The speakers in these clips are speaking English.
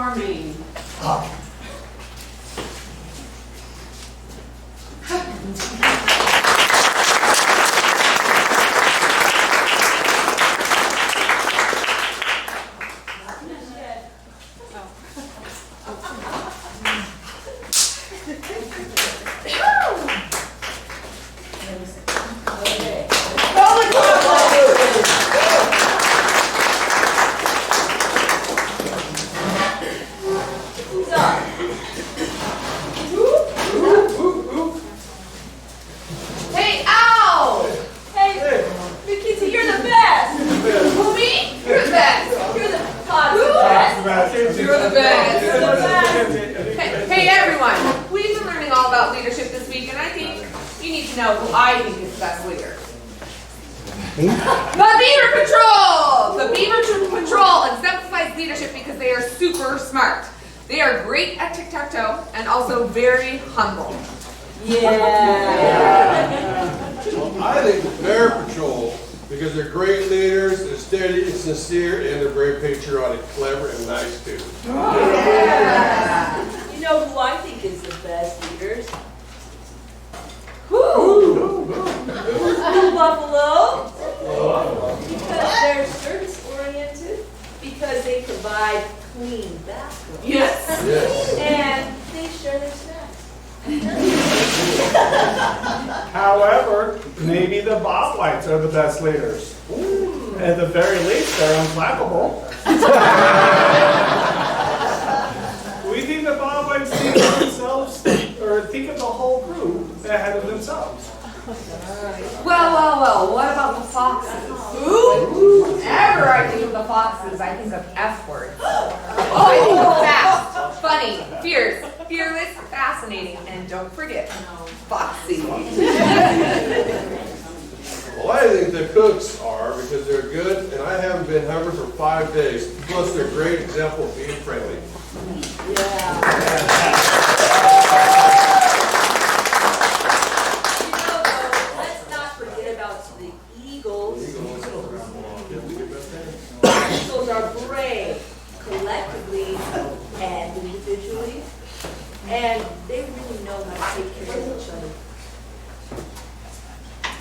forming. Hey, Al! Hey, Nikita, you're the best! Who, me? You're the best! You're the best! You're the best! You're the best! Hey, everyone! We've been learning all about leadership this week, and I think you need to know who I think is the best leader. The Beaver Patrol! The Beaver Patrol exemplifies leadership because they are super smart. They are great at tic-tac-toe and also very humble. I think the Bear Patrol, because they're great leaders, they're steady and sincere, and they're very patriotic, clever, and nice too. You know who I think is the best leaders? Who? Blue Buffalo. Because they're service-oriented, because they provide clean bathrooms. Yes. Yes. And they share their snacks. However, maybe the Bob Whites are the best leaders. At the very least, they're unflappable. We think the Bob Whites think of themselves, or think of the whole group ahead of themselves. Well, what about the foxes? Who? Whenever I think of the foxes, I think of F words. I think of fast, funny, fierce, fearless, fascinating, and don't forget, foxy. Well, I think the cooks are because they're good, and I haven't been hungry for 5 days. Plus, they're a great example of being friendly. Let's not forget about the Eagles. Eagles are brave, collectively and individually, and they really know how to take care of each other.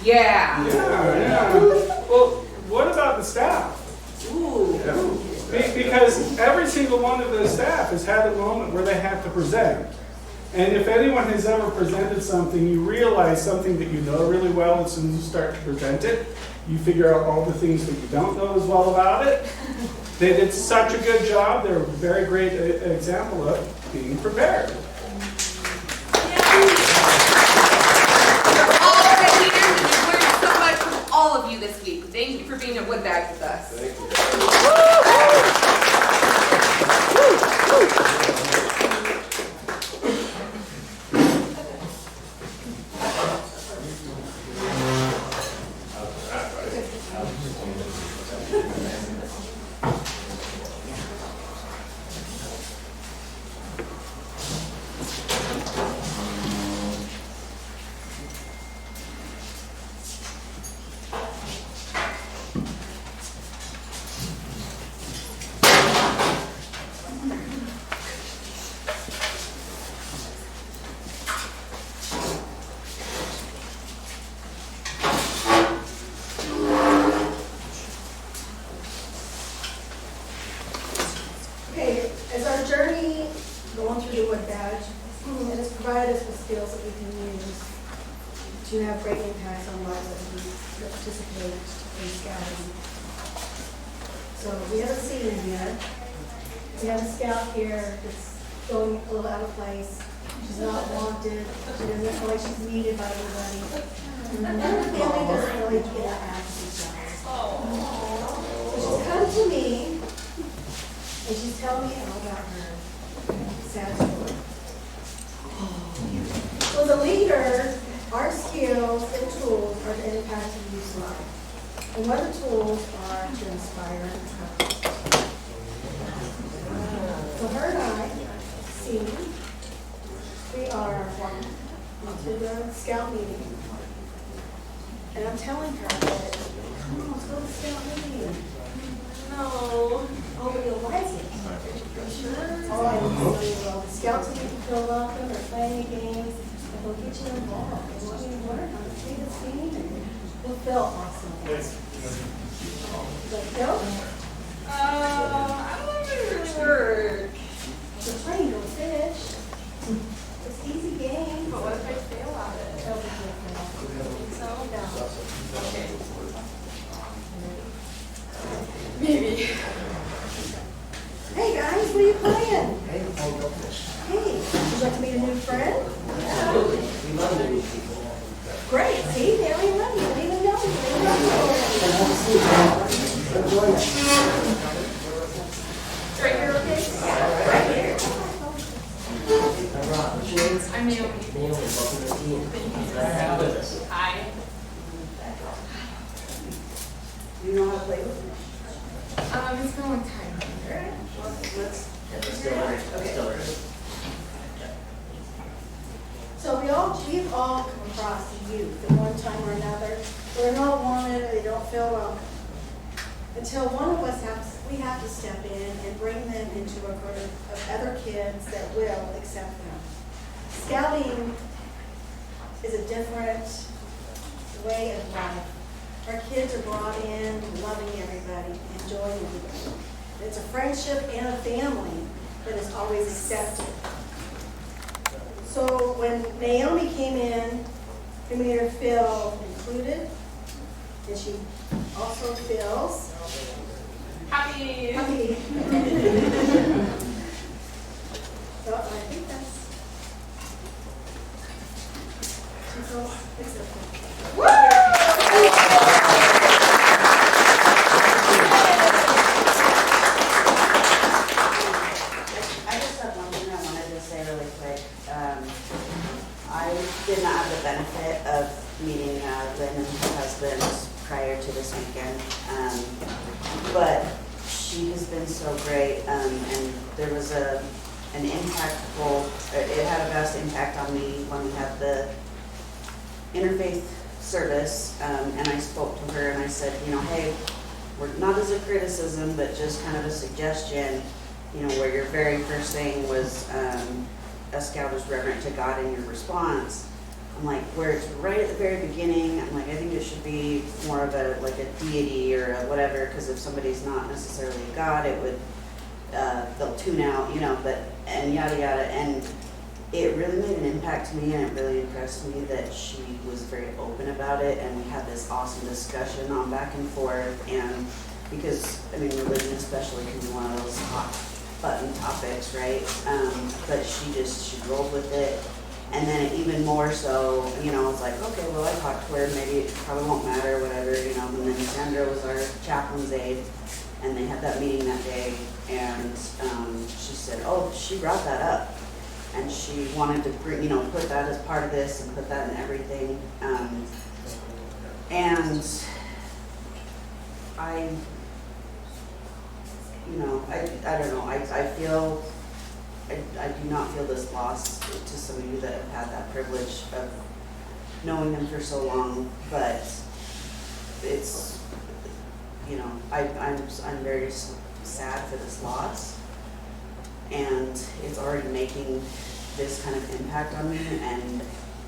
Yeah. Well, what about the staff? Ooh. Because every single one of the staff has had a moment where they have to present. And if anyone has ever presented something, you realize something that you know really well as soon as you start to present it. You figure out all the things that you don't know as well about it. They did such a good job. They're a very great example of being prepared. You're all great leaders, and we've learned so much from all of you this week. Thank you for being at Woodbags with us. Thank you. Okay, as our journey going through the Wood Badge, it has provided us with skills that we can use to have great impacts on lives that we participate in scouting. So we have a scene in here. We have a scout here that's going a little out of place. She's not wanted. She doesn't feel like she's needed by anybody. And her family doesn't really get that out of each other. So she's come to me. And she's telling me all about her sad story. So as a leader, our skills and tools are to impact and use life. And one of the tools are to inspire and encourage. So her and I, see, we are into the scout meeting. And I'm telling her that, come on, let's go to the scout meeting. No. Oh, but you'll like it. Oh, I know you will. The scouts will make you feel welcome, they're playing games, and they'll get you involved. They want you to learn how to play this game, and you'll feel awesome. Does that feel? I don't know if it really work. You're trying to finish. It's an easy game. But what if I fail at it? That'll be good. So, No. okay. Maybe. Hey guys, what are you playing? Hey, would you like to meet a new friend? Great, see, they already love you, they even know you, they love you already. Right here, okay? Yeah, right here. I'm Naomi. Hi. You know how to play with me? It's been a long time. So we've all come across youth at one time or another. They're not wanted, or they don't feel welcome. Until one of us we have to step in and bring them into a group of other kids that will accept them. Scouting is a different way of life. Our kids are brought in loving everybody, enjoying everybody. It's a friendship and a family that is always accepted. So when Naomi came in, we made her feel included, and she also feels Happy. happy. So I think that's, she feels accepted. I just have one thing I wanted to say really quick. I did not have the benefit of meeting Lynn and her husband prior to this weekend, but she has been so great, and there was an impactful, it had a vast impact on me when we had the interfaith service, and I spoke to her and I said, you know, hey, we're not as a criticism, but just kind of a suggestion, you know, where your very first thing was a scout is reverent to God in your response. I'm like, where it's right at the very beginning, I'm like, I think it should be more of a, like a deity or a whatever, because if somebody's not necessarily a God, it would, they'll tune out, you know, but, and yada yada, and it really made an impact to me, and it really impressed me that she was very open about it, and we had this awesome discussion on back and forth, and because, I mean, religion especially can be one of those hot button topics, right? But she rolled with it. And then even more so, you know, I was like, okay, well, I talked to her, maybe it probably won't matter, whatever, you know. And then Sandra was our chaplain's aide, and they had that meeting that day, and she said, oh, she brought that up. And she wanted to bring, you know, put that as part of this and put that in everything. And I, you know, I don't know, I feel, I do not feel this loss to some of you that have had that privilege of knowing them for so long, but it's, you know, I'm very sad for this loss, and it's already making this kind of impact on me, and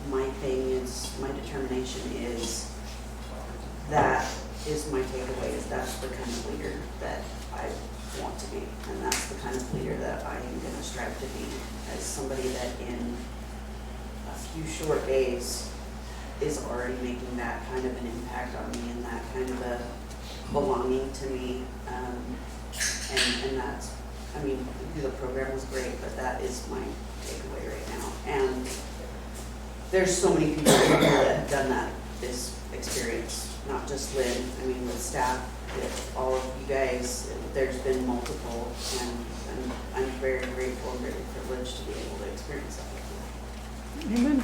my thing is, my determination is, that is my takeaway, is that's the kind of leader that I want to be, and that's the kind of leader that I am going to strive to be, as somebody that in a few short days is already making that kind of an impact on me, and that kind of a belonging to me, and that's, I mean, the program was great, but that is my takeaway right now. And there's so many people that have done that, this experience, not just Lynn, I mean, with staff, with all of you guys, there's been multiple, and I'm very grateful and very privileged to be able to experience that with you. Amen.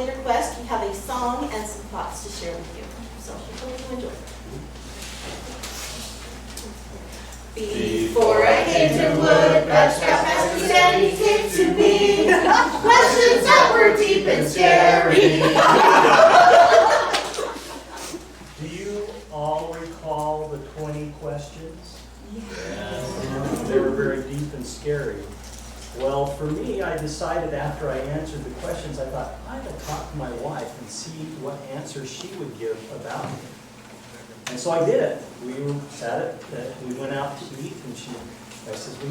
Later Quest, we have a song and some thoughts to share with you. So hope you enjoy. Before I came to Wood, Badge Scoutmaster Sandy came to me. Questions that were deep and scary. Do you all recall the 20 questions? Yes. They were very deep and scary. Well, for me, I decided after I answered the questions, I thought, I would talk to my wife and see what answers she would give about me. And so I did it. We went out to eat, and I says, we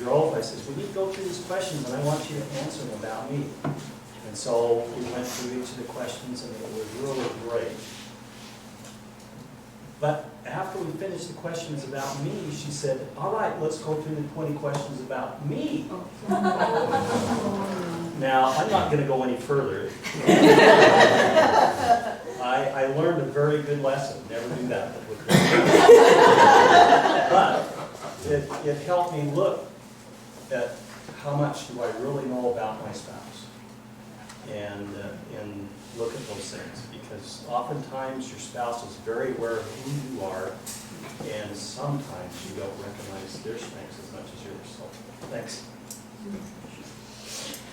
drove, I says, we need to go through these questions, and I want you to answer them about me. And so we went through each of the questions, and it was really great. But after we finished the questions about me, she said, all right, let's go through the 20 questions about me. Now, I'm not going to go any further. I learned a very good lesson. Never do that. But it helped me look at how much do I really know about my spouse, and look at those things, because oftentimes your spouse is very aware of who you are, and sometimes you don't recognize their strengths as much as yours. So, thanks.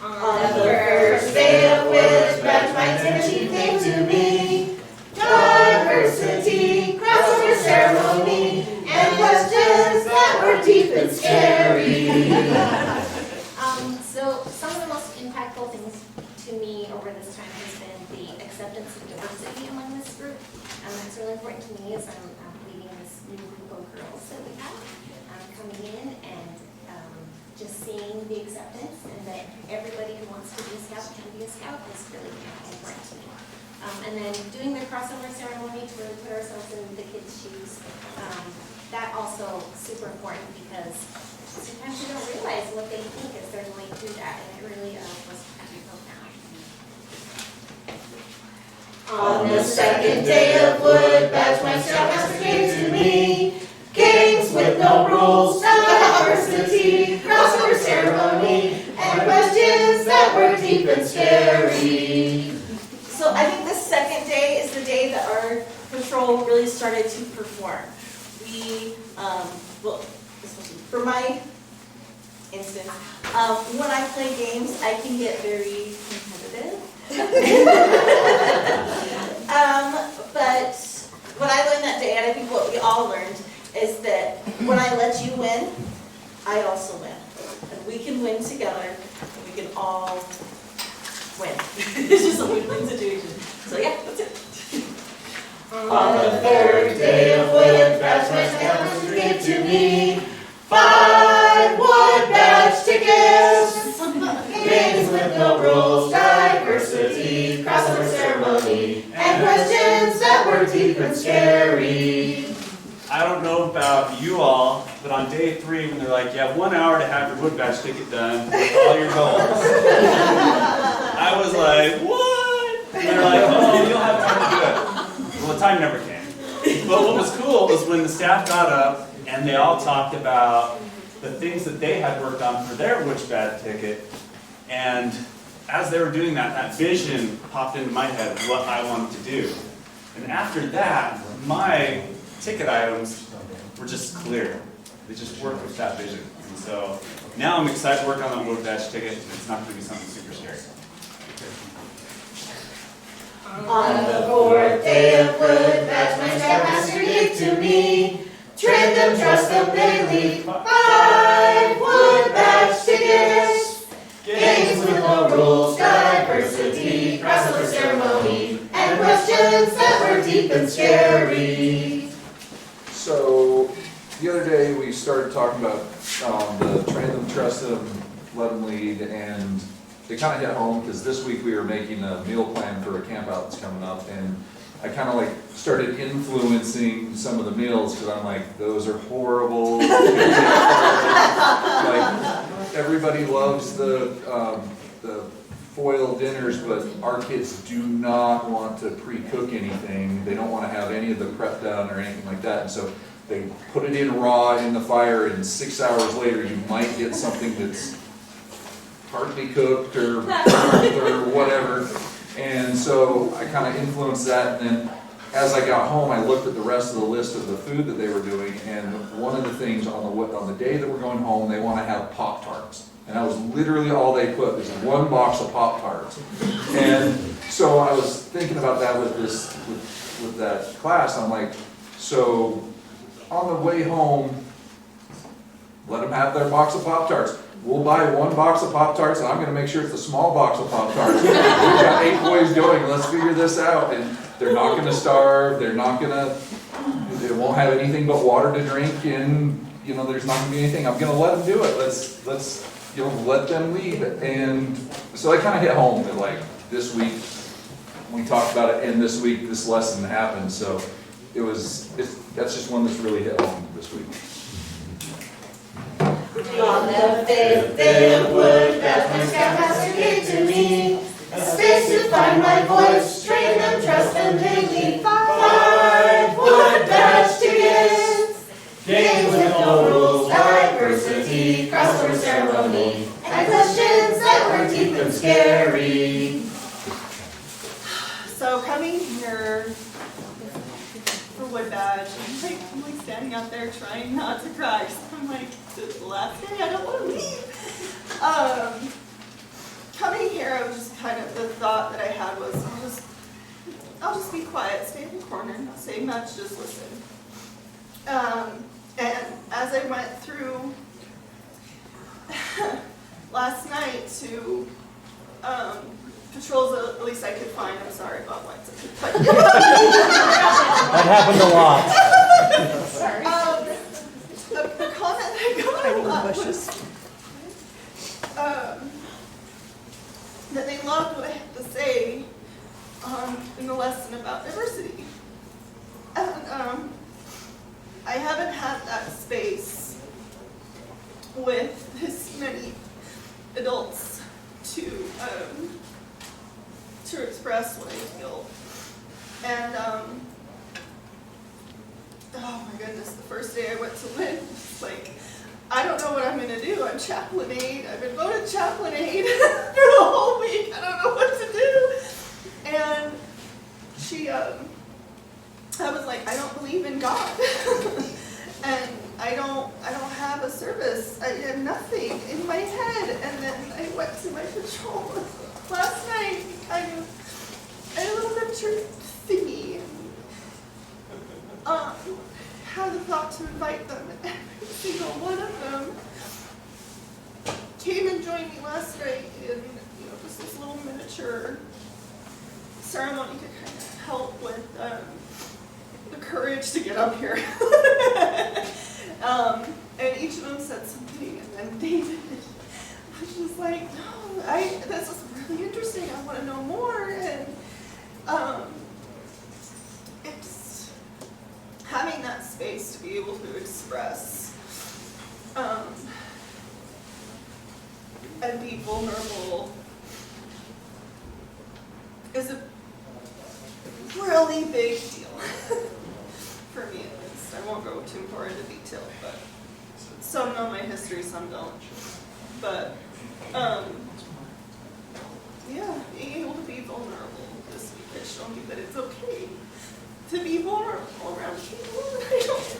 On the first day of which Badge my attention came to me, diversity, crossover ceremony, and questions that were deep and scary. So some of the most impactful things to me over this time has been the acceptance of diversity among this group. That's really important to me as I'm leading this new group of girls that we have coming in, and just seeing the acceptance and that everybody who wants to be a scout can be a scout is really important to me. And then doing the crossover ceremony to really put ourselves in the kids' shoes, that also super important, because sometimes you don't realize what they think as they're going through that, and it really was pretty profound. On the second day of Wood, Badge my Scoutmaster came to me. Games with no rules, diversity, crossover ceremony, and questions that were deep and scary. So I think the second day is the day that our patrol really started to perform. We, for my instance, when I play games, I can get very competitive. But what I learned that day, and I think what we all learned, is that when I let you win, I also win. And we can win together, and we can all win. It's just a win-win situation. So yeah, that's it. On the third day of Wood, Badge my Scoutmaster gave to me 5 Wood Badge tickets. Games with no rules, diversity, crossover ceremony, and questions that were deep and scary. I don't know about you all, but on day 3, when they're like, you have 1 hour to have your Wood Badge ticket done with all your goals, I was like, what? And they're like, oh, you'll have time to do it. Well, the time never came. But what was cool was when the staff got up and they all talked about the things that they had worked on for their Wood Badge ticket, and as they were doing that, that vision popped into my head of what I wanted to do. And after that, my ticket items were just clear. They just worked with that vision. And so now I'm excited to work on the Wood Badge ticket, and it's not going to be something super scary. On the 4th day of Wood, Badge my Scoutmaster gave to me. Train them, trust them, they lead 5 Wood Badge tickets. Games with no rules, diversity, crossover ceremony, and questions that were deep and scary. So the other day we started talking about the train them, trust them, let them lead, and they kind of hit home because this week we were making a meal plan for a camp out that's coming up, and I kind of like started influencing some of the meals because I'm like, those are horrible. Like everybody loves the foil dinners, but our kids do not want to pre-cook anything. They don't want to have any of the prep done or anything like that. And so they put it in raw in the fire, and 6 hours later you might get something that's partly cooked or whatever. And so I kind of influenced that, and then as I got home, I looked at the rest of the list of the food that they were doing, and one of the things on the day that we're going home, they want to have Pop-Tarts. And that was literally all they put, was one box of Pop-Tarts. And so I was thinking about that with that class, I'm like, so on the way home, let them have their box of Pop-Tarts. We'll buy one box of Pop-Tarts, and I'm gonna make sure it's a small box of Pop-Tarts. We've got 8 boys going, let's figure this out. And they're not gonna starve, they won't have anything but water to drink, and, you know, there's not gonna be anything. I'm gonna let them do it, let's you know, let them lead. And so I kind of hit home that, like, this week, we talked about it, and this week, this lesson happened, so that's just one that's really hit home this week. On the fifth day of wood that my scoutmaster gave to me, a space to find my voice, train them, trust them, they lead 5 wood badge tickets. Games with no rules, diversity, crossword ceremony, and questions that were deep and scary. So coming here for Wood Badge, I'm like standing out there trying not to cry. I'm like, this is the last day, I don't want to leave. Coming here, I was just kind of, the thought that I had was, I'll just be quiet, stay in the corner, not say much, just listen. And as I went through last night to patrols, at least I could find, I'm sorry about what. That happened a lot. Sorry. The comment I got a lot was that they loved what I had to say in the lesson about diversity. And I haven't had that space with this many adults to express what I feel. And oh my goodness, the first day I went to Lynn, it's like, I don't know what I'm gonna do. I'm chaplain aide. I've been voted chaplain aide for the whole week. I don't know what to do. And she, I was like, I don't believe in God. And I don't have a service. I have nothing in my head. And then I went to my patrol last night, kind of, I had a little lecture thingy. Had the thought to invite them, and every single one of them came and joined me last night in, you know, just this little miniature ceremony to kind of help with the courage to get up here. And each of them said something, and then David was just like, no, this is really interesting, I want to know more. And it's having that space to be able to express and be vulnerable is a really big deal for me, at least. I won't go too far into detail, but some know my history, some don't. But yeah, being able to be vulnerable this week has shown me that it's okay to be vulnerable around people. I don't